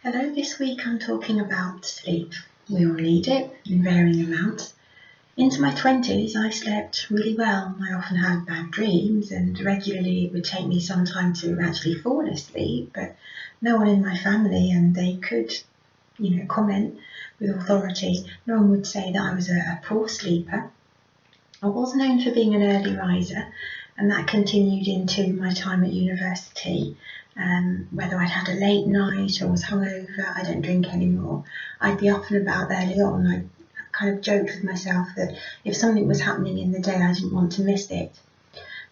Hello, this week I'm talking about sleep. We all need it in varying amounts. Into my 20s I slept really well. I often had bad dreams and regularly it would take me some time to actually fall asleep, but no one in my family, and they could, comment with authority, no one would say that I was a poor sleeper. I was known for being an early riser, and that continued into my time at university. Whether I'd had a late night or was hungover, I don't drink anymore. I'd be up and about early on. I kind of joked with myself that if something was happening in the day, I didn't want to miss it.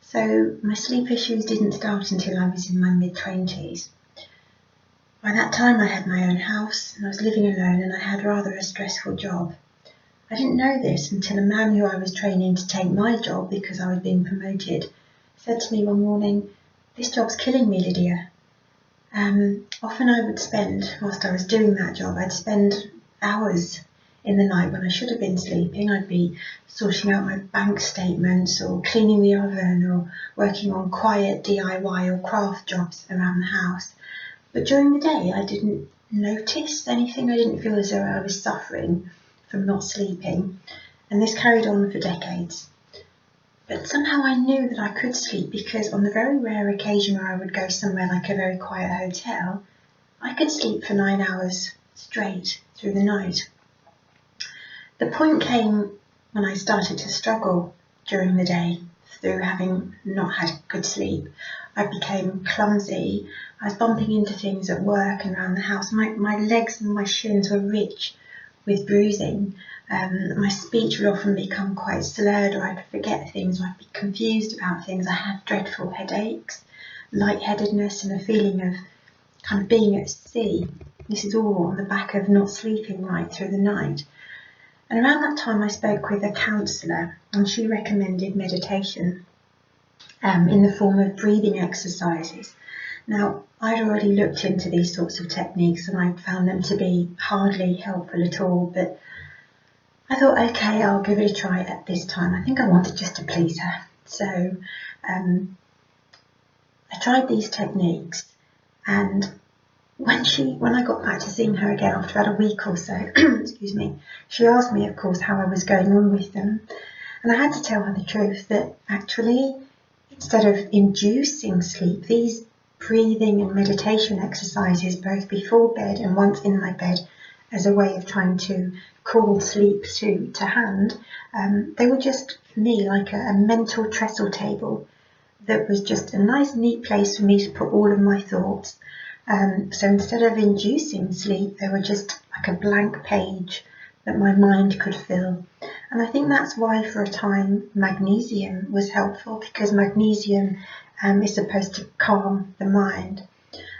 So my sleep issues didn't start until I was in my mid-20s. By that time I had my own house and I was living alone, and I had rather a stressful job. I didn't know this until a man who I was training to take my job because I was being promoted said to me one morning, "This job's killing me, Lydia." Often I would spend, whilst I was doing that job, I'd spend hours in the night when I should have been sleeping. I'd be sorting out my bank statements or cleaning the oven or working on quiet DIY or craft jobs around the house. But during the day I didn't notice anything. I didn't feel as though I was suffering from not sleeping, and this carried on for decades. But somehow I knew that I could sleep because on the very rare occasion where I would go somewhere like a very quiet hotel, I could sleep for 9 hours straight through the night. The point came when I started to struggle during the day through having not had good sleep. I became clumsy. I was bumping into things at work and around the house. My legs and my shins were rich with bruising. My speech would often become quite slurred, or I'd forget things, or I'd be confused about things. I had dreadful headaches, lightheadedness, and a feeling of kind of being at sea. This is all on the back of not sleeping right through the night. And around that time I spoke with a counsellor, and she recommended meditation in the form of breathing exercises. Now, I'd already looked into these sorts of techniques and I found them to be hardly helpful at all, but I thought, okay, I'll give it a try at this time. I think I wanted just to please her. So I tried these techniques, and when I got back to seeing her again after about a week or so, excuse me, she asked me, of course, how I was going on with them. And I had to tell her the truth that actually, instead of inducing sleep, these breathing and meditation exercises, both before bed and once in my bed, as a way of trying to call sleep to hand, they were just for me like a mental trestle table that was just a nice neat place for me to put all of my thoughts. So instead of inducing sleep, they were just like a blank page that my mind could fill. And I think that's why for a time magnesium was helpful, because magnesium is supposed to calm the mind.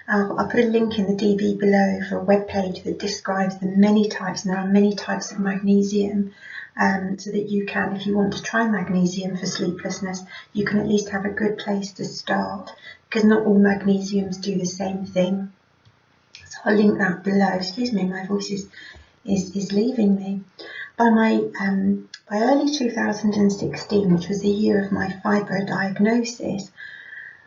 I'll put a link in the DB below for a web page that describes the many types, and there are many types of magnesium, so that you can, if you want to try magnesium for sleeplessness, you can at least have a good place to start, because not all magnesiums do the same thing. So I'll link that below. Excuse me, my voice is leaving me. By early 2016, which was the year of my fibro diagnosis,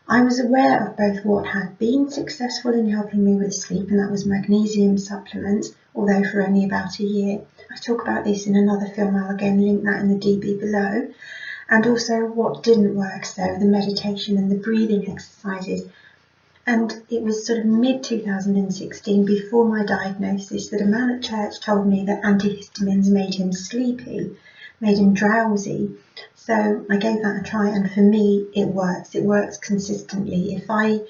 I was aware of both what had been successful in helping me with sleep, and that was magnesium supplements, although for only about a year. I talk about this in another film. I'll again link that in the DB below. And also what didn't work, so the meditation and the breathing exercises. And it was sort of mid-2016, before my diagnosis, that a man at church told me that antihistamines made him sleepy, made him drowsy. So I gave that a try, and for me it works. It works consistently. If I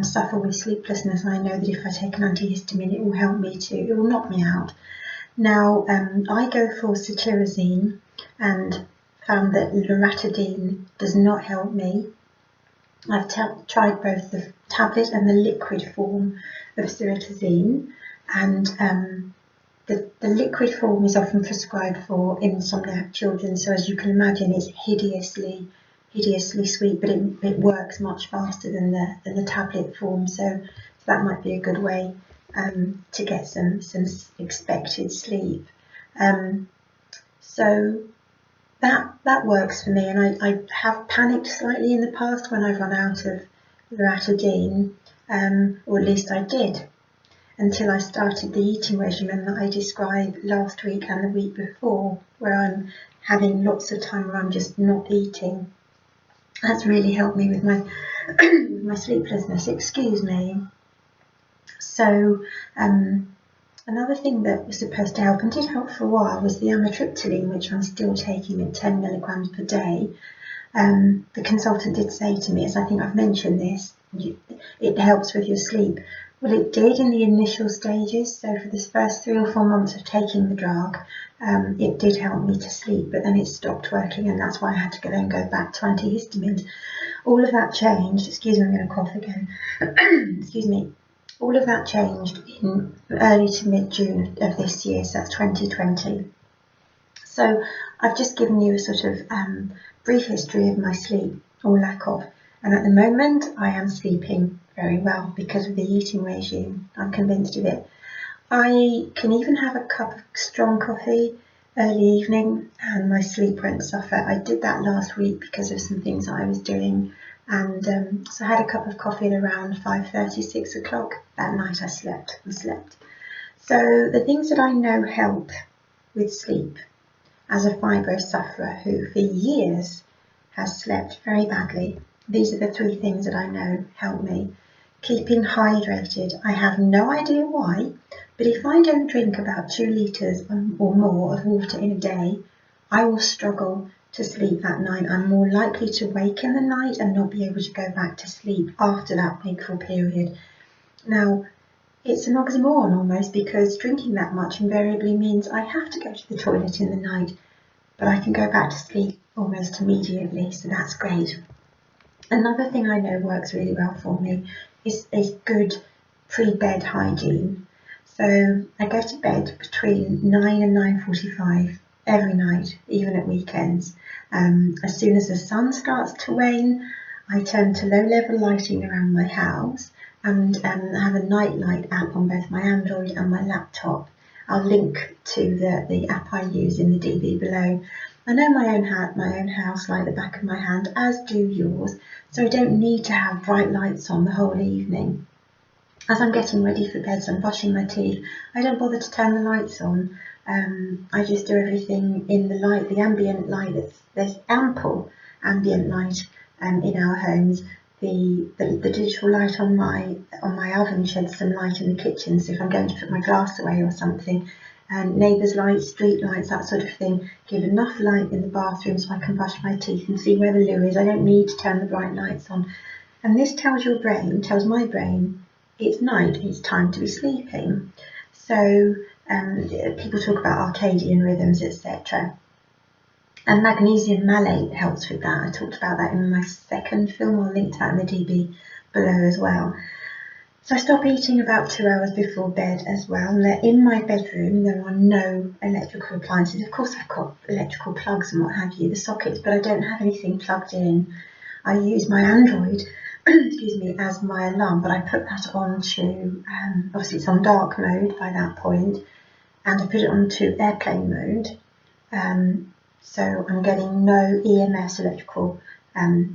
suffer with sleeplessness, I know that if I take an antihistamine, it will help me too. It will knock me out. Now, I go for cetirizine, and found that loratadine does not help me. I've tried both the tablet and the liquid form of cetirizine, and the liquid form is often prescribed for insomniac children, so as you can imagine it's hideously sweet, but it works much faster than the tablet form, so that might be a good way to get some expected sleep. So that works for me, and I have panicked slightly in the past when I've run out of loratadine, or at least I did. until I started the eating regimen that I described last week and the week before, where I'm having lots of time where I'm just not eating. That's really helped me with my with my sleeplessness, excuse me. So another thing that was supposed to help and did help for a while was the amitriptyline, which I'm still taking at 10 milligrams per day. The consultant did say to me, as I think I've mentioned this, it helps with your sleep. Well, it did in the initial stages. So for the first 3 or 4 months of taking the drug, it did help me to sleep, but then it stopped working, and that's why I had to then go back to antihistamines. All of that changed. Excuse me, I'm going to cough again. Excuse me. All of that changed in early to mid-June of this year, so that's 2020. So I've just given you a sort of brief history of my sleep, or lack of, and at the moment I am sleeping very well because of the eating regime. I'm convinced of it. I can even have a cup of strong coffee early evening and my sleep won't suffer. I did that last week because of some things I was doing, and so I had a cup of coffee at around 5:30, 6 o'clock. That night I slept. So the things that I know help with sleep as a fibro sufferer who for years has slept very badly, these are the 3 things that I know help me. Keeping hydrated. I have no idea why, but if I don't drink about 2 litres or more of water in a day, I will struggle to sleep that night. I'm more likely to wake in the night and not be able to go back to sleep after that wakeful period. Now, it's an oxymoron almost, because drinking that much invariably means I have to go to the toilet in the night, but I can go back to sleep almost immediately, so that's great. Another thing I know works really well for me is good pre-bed hygiene. So I go to bed between 9 and 9:45 every night, even at weekends. As soon as the sun starts to wane, I turn to low-level lighting around my house and have a night light app on both my Android and my laptop. I'll link to the app I use in the DB below. I know my own house like the back of my hand, as do yours, so I don't need to have bright lights on the whole evening. As I'm getting ready for bed, so I'm brushing my teeth, I don't bother to turn the lights on. I just do everything in the light, the ambient light. There's ample ambient light in our homes. The digital light on my oven sheds some light in the kitchen, so if I'm going to put my glass away or something, and neighbours' lights, street lights, that sort of thing, give enough light in the bathroom so I can brush my teeth and see where the loo is. I don't need to turn the bright lights on. And this tells my brain, it's night, it's time to be sleeping. So people talk about arcadian rhythms, etc. And magnesium malate helps with that. I talked about that in my second film. I'll link to that in the DB below as well. So I stop eating about 2 hours before bed as well. In my bedroom, there are no electrical appliances. Of course, I've got electrical plugs and what have you, the sockets, but I don't have anything plugged in. I use my Android, excuse me, as my alarm, but I put that on to, obviously it's on dark mode by that point, and I put it on to airplane mode. So I'm getting no EMS, electrical, I'll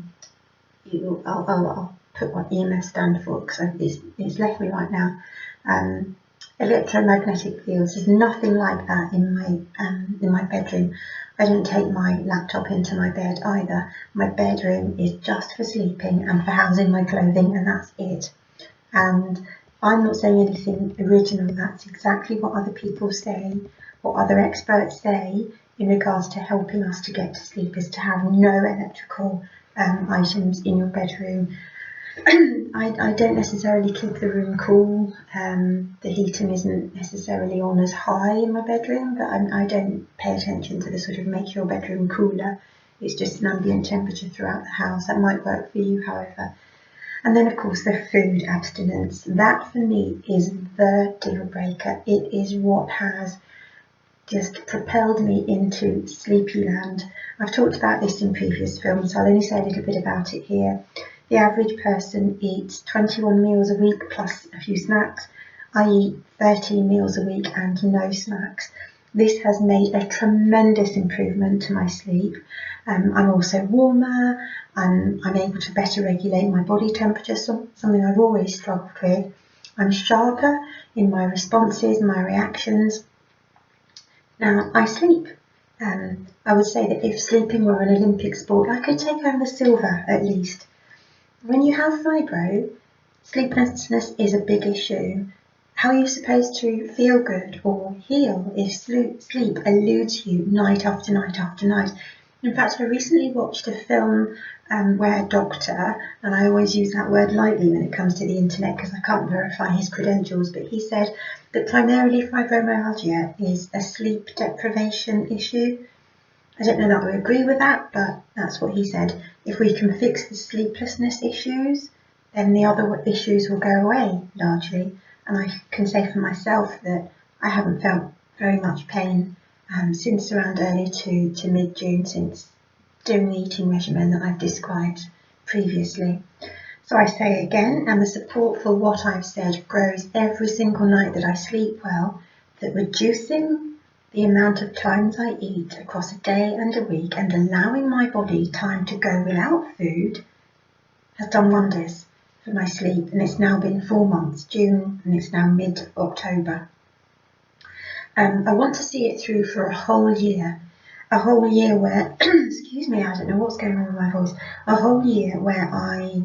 put what EMS stand for because it's left me right now. Electromagnetic fields. There's nothing like that in my bedroom. I don't take my laptop into my bed either. My bedroom is just for sleeping and for housing my clothing, and that's it. And I'm not saying anything original. That's exactly what other people say, what other experts say in regards to helping us to get to sleep, is to have no electrical items in your bedroom. I don't necessarily keep the room cool. The heating isn't necessarily on as high in my bedroom, but I don't pay attention to the sort of make your bedroom cooler. It's just an ambient temperature throughout the house. That might work for you, however. And then, of course, the food abstinence. That for me is the deal breaker. It is what has just propelled me into sleepy land. I've talked about this in previous films, so I'll only say a little bit about it here. The average person eats 21 meals a week plus a few snacks. I eat 13 meals a week and no snacks. This has made a tremendous improvement to my sleep. I'm also warmer. I'm able to better regulate my body temperature, something I've always struggled with. I'm sharper in my responses, my reactions. Now, I sleep. I would say that if sleeping were an Olympic sport, I could take home the silver at least. When you have fibro, sleeplessness is a big issue. How are you supposed to feel good or heal if sleep eludes you night after night after night? In fact, I recently watched a film where a doctor, and I always use that word lightly when it comes to the internet because I can't verify his credentials, but he said that primarily fibromyalgia is a sleep deprivation issue. I don't know that I agree with that, but that's what he said. If we can fix the sleeplessness issues, then the other issues will go away largely. And I can say for myself that I haven't felt very much pain since around early to mid-June, since doing the eating regimen that I've described previously. So I say again, and the support for what I've said grows every single night that I sleep well, that reducing the amount of times I eat across a day and a week and allowing my body time to go without food has done wonders for my sleep. And it's now been 4 months, June, and it's now mid-October. I want to see it through for a whole year where, excuse me, I don't know what's going on with my voice, a whole year where I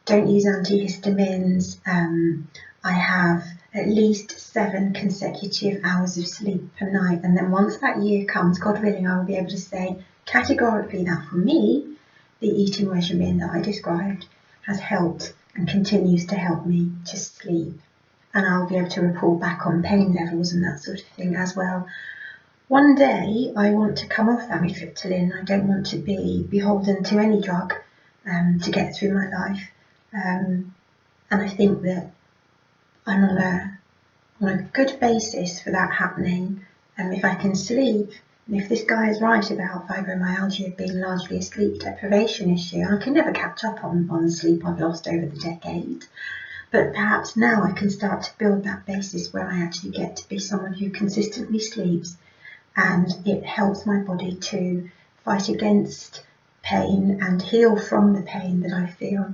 don't use antihistamines. I have at least 7 consecutive hours of sleep per night, and then once that year comes, God willing, I will be able to say categorically that for me, the eating regimen that I described has helped and continues to help me to sleep, and I'll be able to report back on pain levels and that sort of thing as well. One day I want to come off amitriptyline. I don't want to be beholden to any drug to get through my life, and I think that I'm on a good basis for that happening. If I can sleep, and if this guy is right about fibromyalgia being largely a sleep deprivation issue, I can never catch up on the sleep I've lost over the decades, but perhaps now I can start to build that basis where I actually get to be someone who consistently sleeps, and it helps my body to fight against pain and heal from the pain that I feel.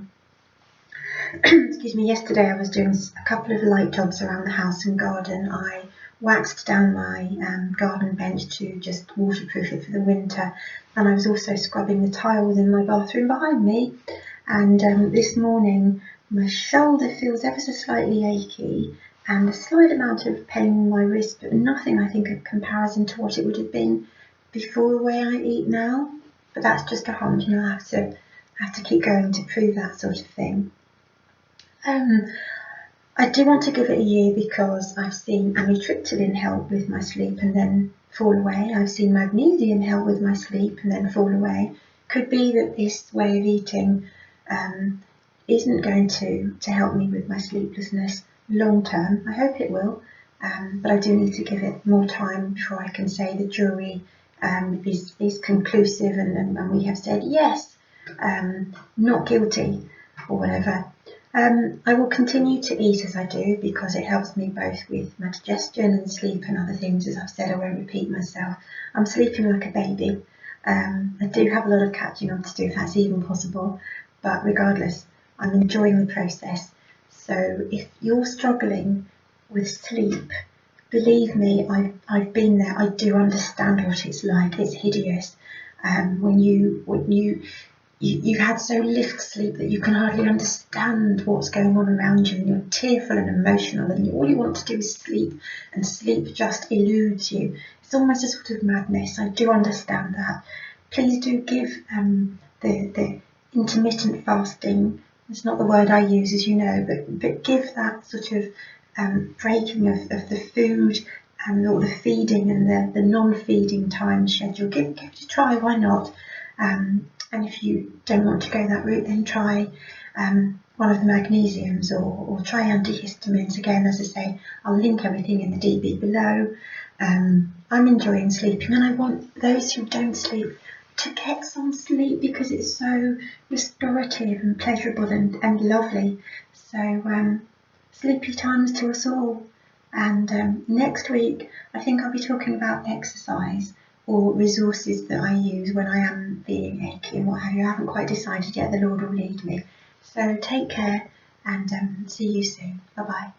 Excuse me, yesterday I was doing a couple of light jobs around the house and garden. I waxed down my garden bench to just waterproof it for the winter, and I was also scrubbing the tiles in my bathroom behind me, and this morning my shoulder feels ever so slightly achy and a slight amount of pain in my wrist, but nothing I think of comparison to what it would have been before the way I eat now. But that's just a hunch, and I have to keep going to prove that sort of thing. I do want to give it a year because I've seen amitriptyline help with my sleep and then fall away. I've seen magnesium help with my sleep and then fall away. Could be that this way of eating isn't going to help me with my sleeplessness long term. I hope it will, but I do need to give it more time before I can say the jury is conclusive and we have said yes, not guilty or whatever. I will continue to eat as I do because it helps me both with my digestion and sleep and other things. As I've said, I won't repeat myself. I'm sleeping like a baby. I do have a lot of catching up to do if that's even possible, but regardless, I'm enjoying the process. So if you're struggling with sleep, believe me, I've been there. I do understand what it's like. It's hideous when you've had so little sleep that you can hardly understand what's going on around you, and you're tearful and emotional, and all you want to do is sleep, and sleep just eludes you. It's almost a sort of madness. I do understand that. Please do give the intermittent fasting, it's not the word I use, as you know, but give that sort of breaking of the food or the feeding and the non-feeding time schedule. Give it a try, why not? And if you don't want to go that route, then try one of the magnesiums or try antihistamines. Again, as I say, I'll link everything in the DB below. I'm enjoying sleeping, and I want those who don't sleep to get some sleep because it's so restorative and pleasurable and lovely. So sleepy times to us all. And next week, I think I'll be talking about exercise or resources that I use when I am feeling achy and what have you. I haven't quite decided yet. The Lord will lead me. So take care and see you soon. Bye bye.